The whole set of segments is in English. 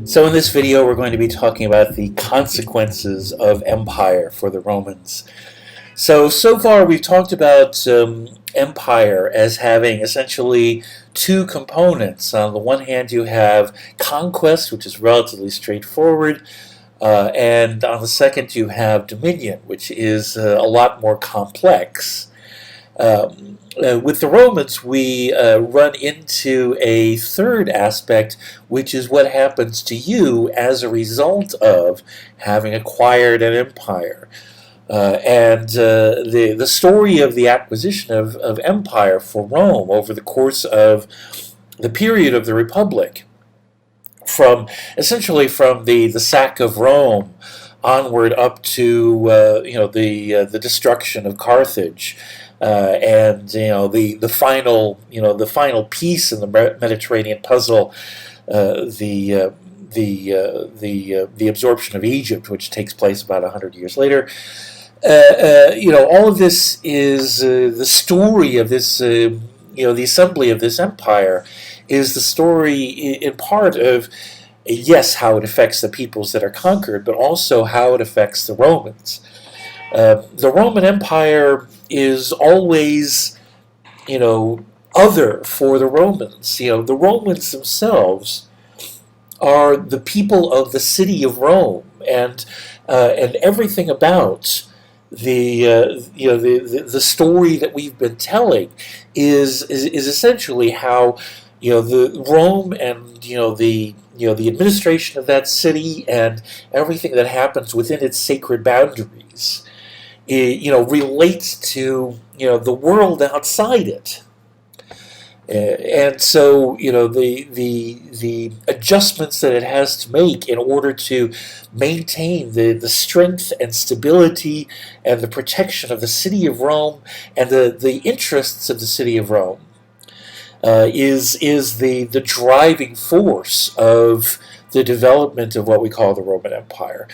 So in this video, we're going to be talking about the consequences of empire for the Romans. So far we've talked about empire as having essentially two components. On the one hand, you have conquest, which is relatively straightforward, and on the second, you have dominion, which is a lot more complex. With the Romans, we run into a third aspect, which is what happens to you as a result of having acquired an empire. The story of the acquisition of empire for Rome over the course of the period of the Republic, essentially from the sack of Rome onward up to the destruction of Carthage, and the final piece in the Mediterranean puzzle, the absorption of Egypt, which takes place about 100 years later. All of this is the story of this. The assembly of this empire is the story, in part, of yes, how it affects the peoples that are conquered, but also how it affects the Romans. The Roman Empire is always, other for the Romans. The Romans themselves are the people of the city of Rome, and everything about the story that we've been telling is essentially how the Rome and the administration of that city and everything that happens within its sacred boundaries relates to the world outside it. And so, the adjustments that it has to make in order to maintain the strength and stability and the protection of the city of Rome and the interests of the city of Rome is the driving force of the development of what we call the Roman Empire.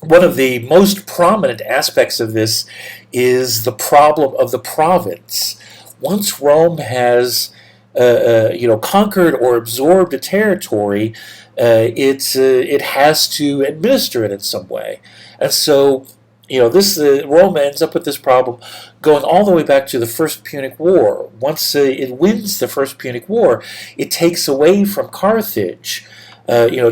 One of the most prominent aspects of this is the problem of the province. Once Rome has conquered or absorbed a territory, it has to administer it in some way. And so Rome ends up with this problem going all the way back to the First Punic War. Once it wins the First Punic War, it takes away from Carthage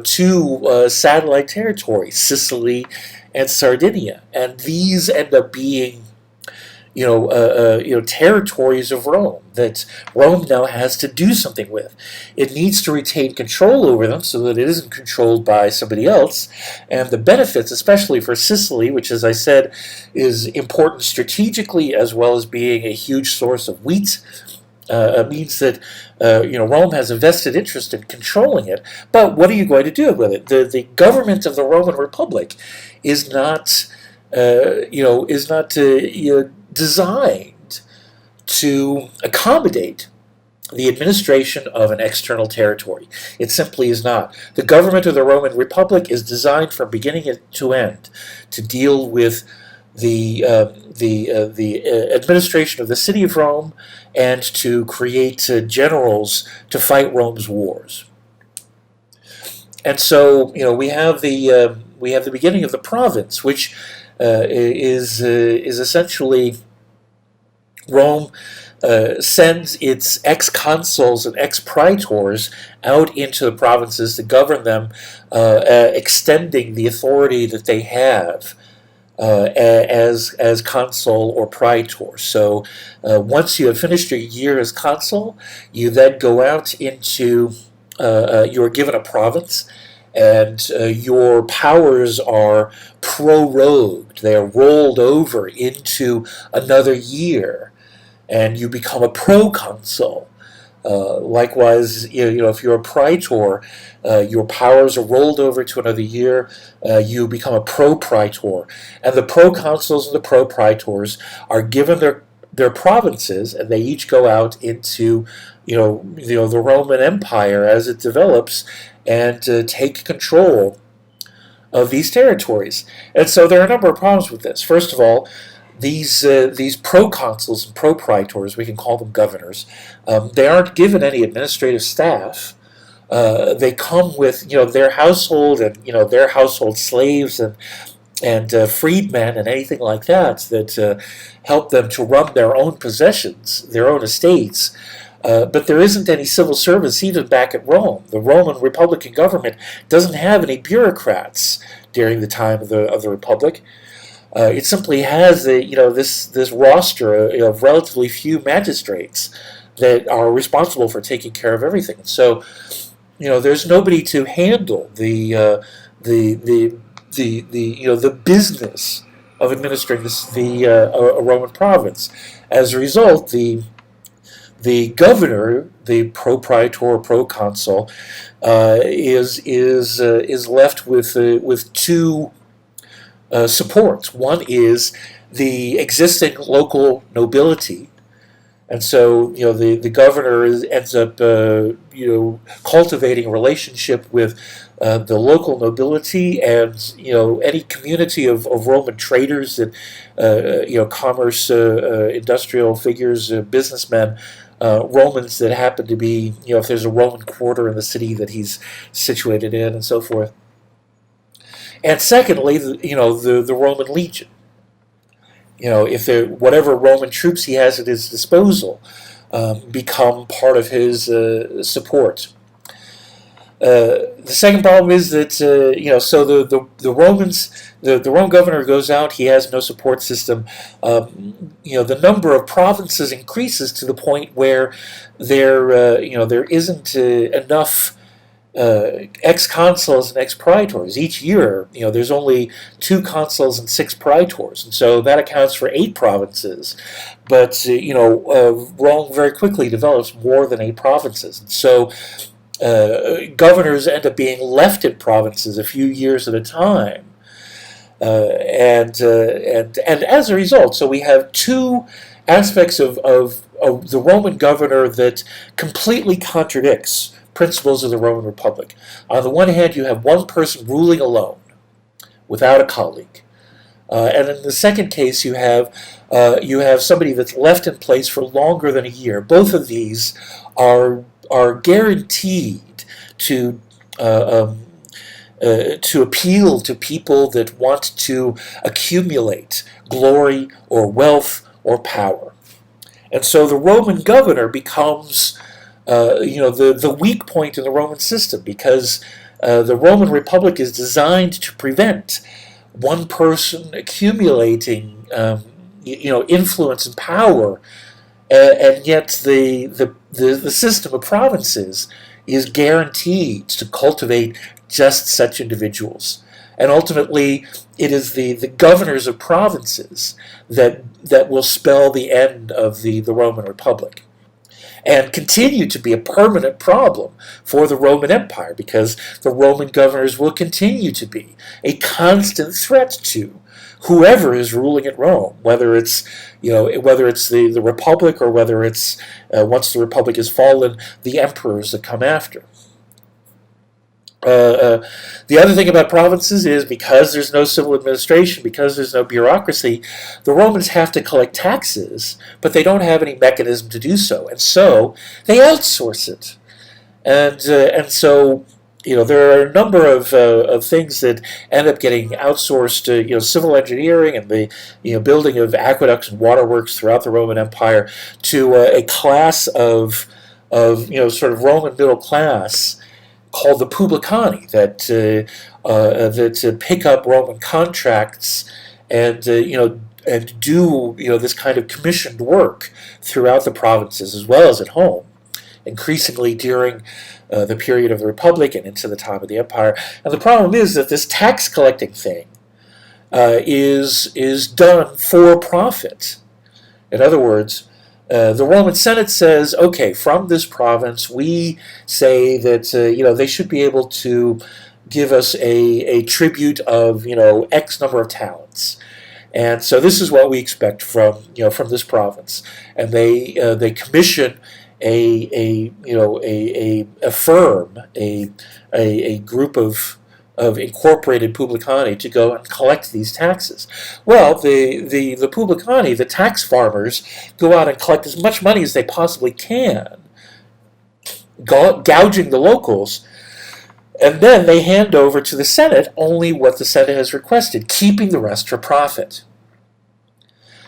two satellite territories, Sicily and Sardinia, and these end up being territories of Rome that Rome now has to do something with. It needs to retain control over them so that it isn't controlled by somebody else. And the benefits, especially for Sicily, which, as I said, is important strategically as well as being a huge source of wheat, means that Rome has a vested interest in controlling it. But what are you going to do with it? The government of the Roman Republic is not designed to accommodate the administration of an external territory. It simply is not. The government of the Roman Republic is designed from beginning to end to deal with the administration of the city of Rome and to create generals to fight Rome's wars. And so we have the beginning of the province, which is essentially Rome sends its ex-consuls and ex-praetors out into the provinces to govern them, extending the authority that they have as consul or praetor. So once you have finished your year as consul, you then go out into, you are given a province, and your powers are prorogued. They are rolled over into another year, and you become a proconsul. Likewise, if you're a praetor, your powers are rolled over to another year. You become a propraetor, and the proconsuls and the propraetors are given their provinces, and they each go out into the Roman Empire as it develops, and take control of these territories. And so there are a number of problems with this. First of all, these proconsuls and propraetors, we can call them governors, they aren't given any administrative staff. They come with their household and their household slaves and freedmen and anything like that help them to run their own possessions, their own estates. But there isn't any civil service even back at Rome. The Roman Republican government doesn't have any bureaucrats during the time of the Republic. It simply has this roster of relatively few magistrates that are responsible for taking care of everything. So, there's nobody to handle the business of administering a Roman province. As a result, the governor, the propraetor, proconsul, is left with two supports. One is the existing local nobility, and so the governor ends up cultivating a relationship with the local nobility and any community of Roman traders and commerce industrial figures, businessmen. Romans that happen to be, if there's a Roman quarter in the city that he's situated in, and so forth. And secondly, the Roman legion. If whatever Roman troops he has at his disposal become part of his support. The second problem is that so the Romans, the Roman governor goes out. He has no support system. The number of provinces increases to the point where there isn't enough ex-consuls and ex-praetors. Each year, there's only 2 consuls and 6 praetors, and so that accounts for 8 provinces. But Rome very quickly develops more than 8 provinces, and so governors end up being left in provinces a few years at a time, and as a result, so we have 2 aspects of the Roman governor that completely contradicts principles of the Roman Republic. On the one hand, you have one person ruling alone, without a colleague, and in the second case, you have somebody that's left in place for longer than a year. Both of these are guaranteed to appeal to people that want to accumulate glory or wealth or power, and so the Roman governor becomes the weak point in the Roman system, because the Roman Republic is designed to prevent one person accumulating influence and power, and yet the system of provinces is guaranteed to cultivate just such individuals. And ultimately, it is the governors of provinces that will spell the end of the Roman Republic, and continue to be a permanent problem for the Roman Empire, because the Roman governors will continue to be a constant threat to whoever is ruling at Rome, whether it's the Republic, or whether it's once the Republic has fallen, the emperors that come after. The other thing about provinces is, because there's no civil administration, because there's no bureaucracy, the Romans have to collect taxes, but they don't have any mechanism to do so, and so they outsource it. And so there are a number of things that end up getting outsourced to civil engineering and the building of aqueducts and waterworks throughout the Roman Empire to a class of sort of Roman middle class called the publicani that pick up Roman contracts and do this kind of commissioned work throughout the provinces as well as at home, increasingly during the period of the Republic and into the time of the Empire. And the problem is that this tax collecting thing is done for profit. In other words, the Roman Senate says, okay, from this province, we say that they should be able to give us a tribute of X number of talents, and so this is what we expect from this province, and they commission a firm, a group of incorporated publicani to go and collect these taxes. Well, the publicani, the tax farmers, go out and collect as much money as they possibly can, gouging the locals, and then they hand over to the Senate only what the Senate has requested, keeping the rest for profit.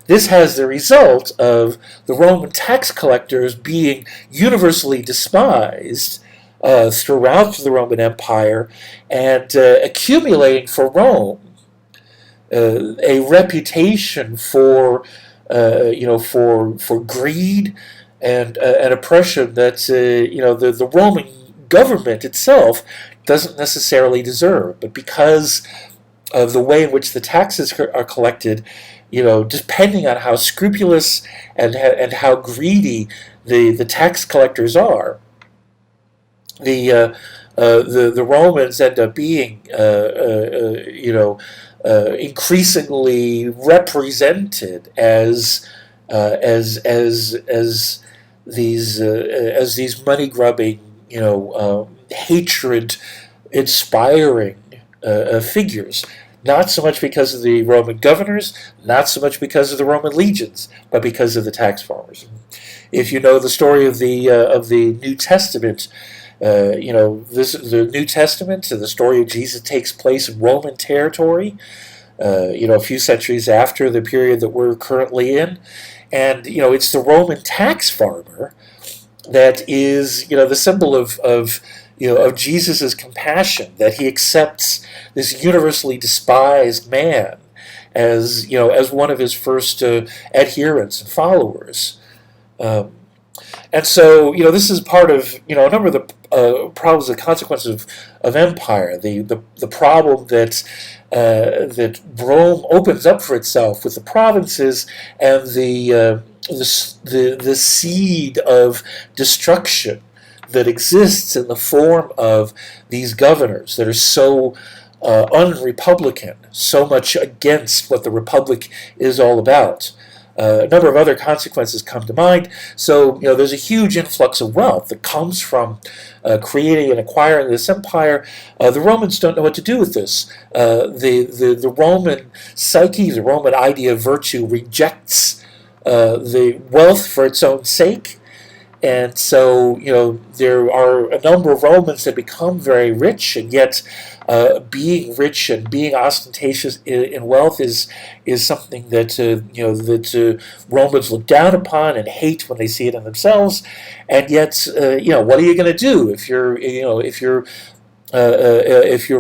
This has the result of the Roman tax collectors being universally despised throughout the Roman Empire, and accumulating for Rome a reputation for for greed and oppression that the Roman government itself doesn't necessarily deserve. But because of the way in which the taxes are collected, depending on how scrupulous and how greedy the tax collectors are, the Romans end up being increasingly represented as these money grubbing, hatred inspiring figures. Not so much because of the Roman governors, not so much because of the Roman legions, but because of the tax farmers. If you know the story of the New Testament, the New Testament, the story of Jesus takes place in Roman territory, a few centuries after the period that we're currently in, and it's the Roman tax farmer that is the symbol of Jesus' compassion, that he accepts this universally despised man as one of his first adherents and followers. And so, this is part of, a number of the problems, the consequences of empire, the problem that Rome opens up for itself with the provinces, and the seed of destruction that exists in the form of these governors that are so unrepublican, so much against what the republic is all about. A number of other consequences come to mind. So, there's a huge influx of wealth that comes from creating and acquiring this empire. The Romans don't know what to do with this. The Roman psyche, the Roman idea of virtue, rejects the wealth for its own sake. And so, there are a number of Romans that become very rich, and yet being rich and being ostentatious in wealth is something that Romans look down upon and hate when they see it in themselves. And yet, what are you going to do if you're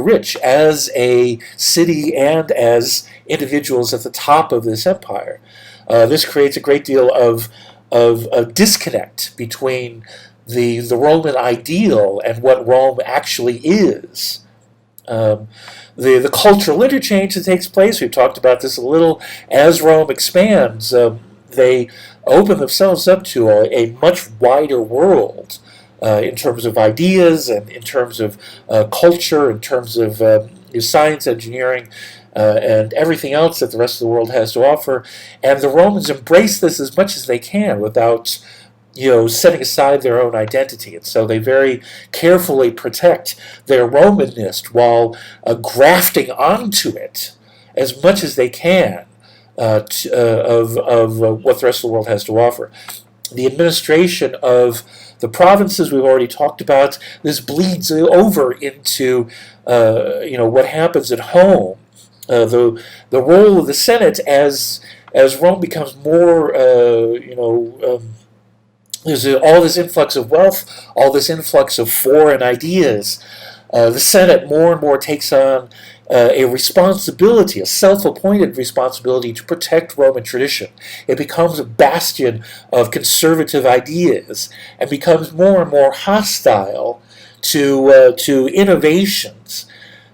rich as a city and as individuals at the top of this empire? This creates a great deal of disconnect between the Roman ideal and what Rome actually is. The cultural interchange that takes place, we've talked about this a little, as Rome expands, they open themselves up to a much wider world in terms of ideas and in terms of culture, in terms of science, engineering, and everything else that the rest of the world has to offer. And the Romans embrace this as much as they can without setting aside their own identity. And so they very carefully protect their Romanness while grafting onto it as much as they can of what the rest of the world has to offer. The administration of the provinces we've already talked about. This bleeds over into what happens at home. The role of the Senate as Rome becomes more there's all this influx of wealth, all this influx of foreign ideas. The Senate more and more takes on a responsibility, a self-appointed responsibility to protect Roman tradition. It becomes a bastion of conservative ideas and becomes more and more hostile to innovations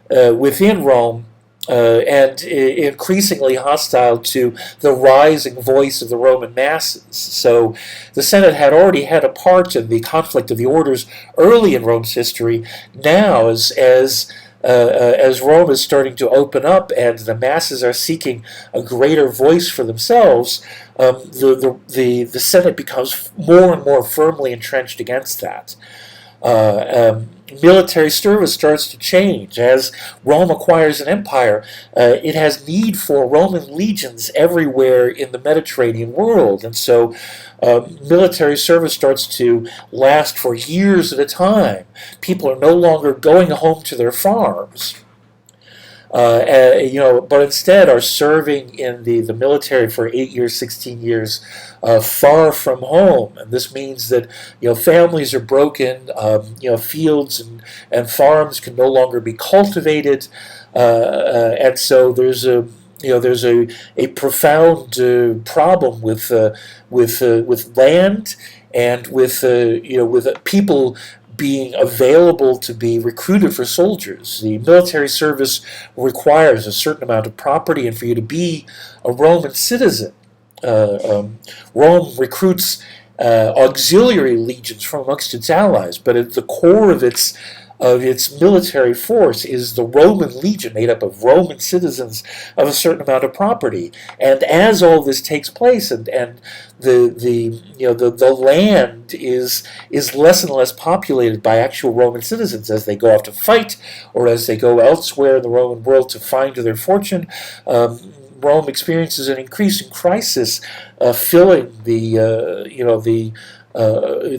within Rome, and increasingly hostile to the rising voice of the Roman masses. So the Senate had already had a part in the conflict of the orders early in Rome's history. Now, as Rome is starting to open up and the masses are seeking a greater voice for themselves, the Senate becomes more and more firmly entrenched against that. Military service starts to change. As Rome acquires an empire, it has need for Roman legions everywhere in the Mediterranean world. And so military service starts to last for years at a time. People are no longer going home to their farms. But instead are serving in the military for 8 years, 16 years, far from home. And this means that families are broken. Fields and farms can no longer be cultivated, and so there's a profound problem with land and with people being available to be recruited for soldiers. The military service requires a certain amount of property, and for you to be a Roman citizen, Rome recruits auxiliary legions from amongst its allies, but at the core of its military force is the Roman legion, made up of Roman citizens of a certain amount of property. And as all this takes place, and the land is less and less populated by actual Roman citizens as they go out to fight, or as they go elsewhere in the Roman world to find their fortune, Rome experiences an increasing crisis, filling the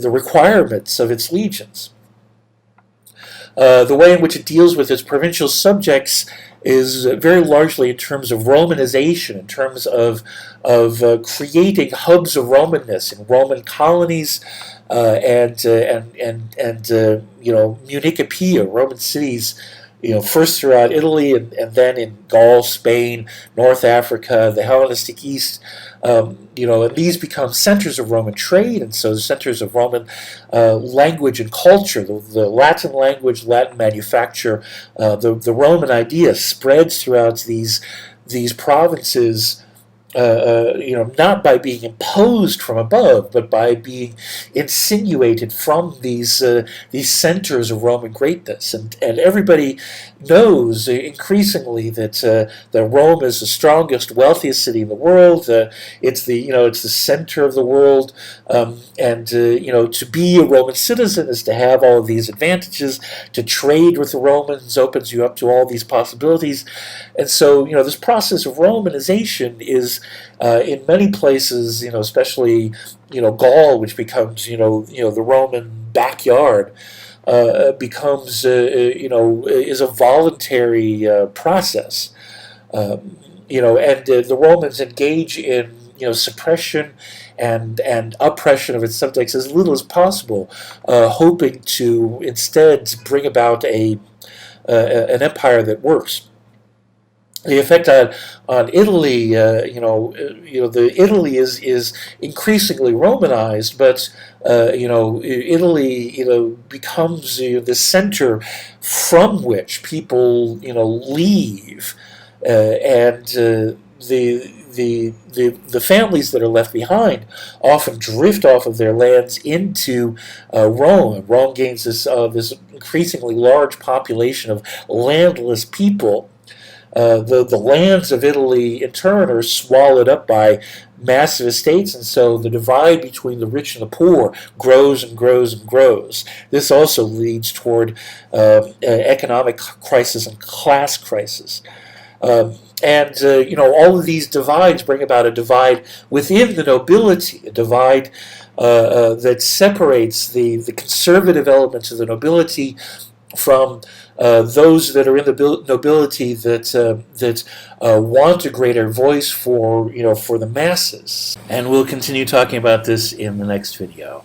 requirements of its legions. The way in which it deals with its provincial subjects is very largely in terms of Romanization, in terms of creating hubs of Romanness in Roman colonies and municipia, Roman cities. First throughout Italy, and then in Gaul, Spain, North Africa, the Hellenistic East. And these become centers of Roman trade, and so centers of Roman language and culture. The Latin language, Latin manufacture, the Roman idea spreads throughout these provinces. Not by being imposed from above, but by being insinuated from these centers of Roman greatness, and everybody knows increasingly that Rome is the strongest, wealthiest city in the world. It's the center of the world, and to be a Roman citizen is to have all of these advantages. To trade with the Romans opens you up to all these possibilities, and so this process of Romanization is in many places, especially Gaul, which becomes the Roman backyard, becomes is a voluntary process, and the Romans engage in suppression and oppression of its subjects as little as possible, hoping to instead bring about an empire that works. The effect on Italy, the Italy is increasingly Romanized, but Italy, becomes the center from which people, leave, and the families that are left behind often drift off of their lands into Rome. Rome gains this increasingly large population of landless people. The lands of Italy, in turn, are swallowed up by massive estates, and so the divide between the rich and the poor grows and grows and grows. This also leads toward economic crisis and class crisis. All of these divides bring about a divide within the nobility, a divide that separates the conservative elements of the nobility from those that are in the nobility that want a greater voice for the masses. And we'll continue talking about this in the next video.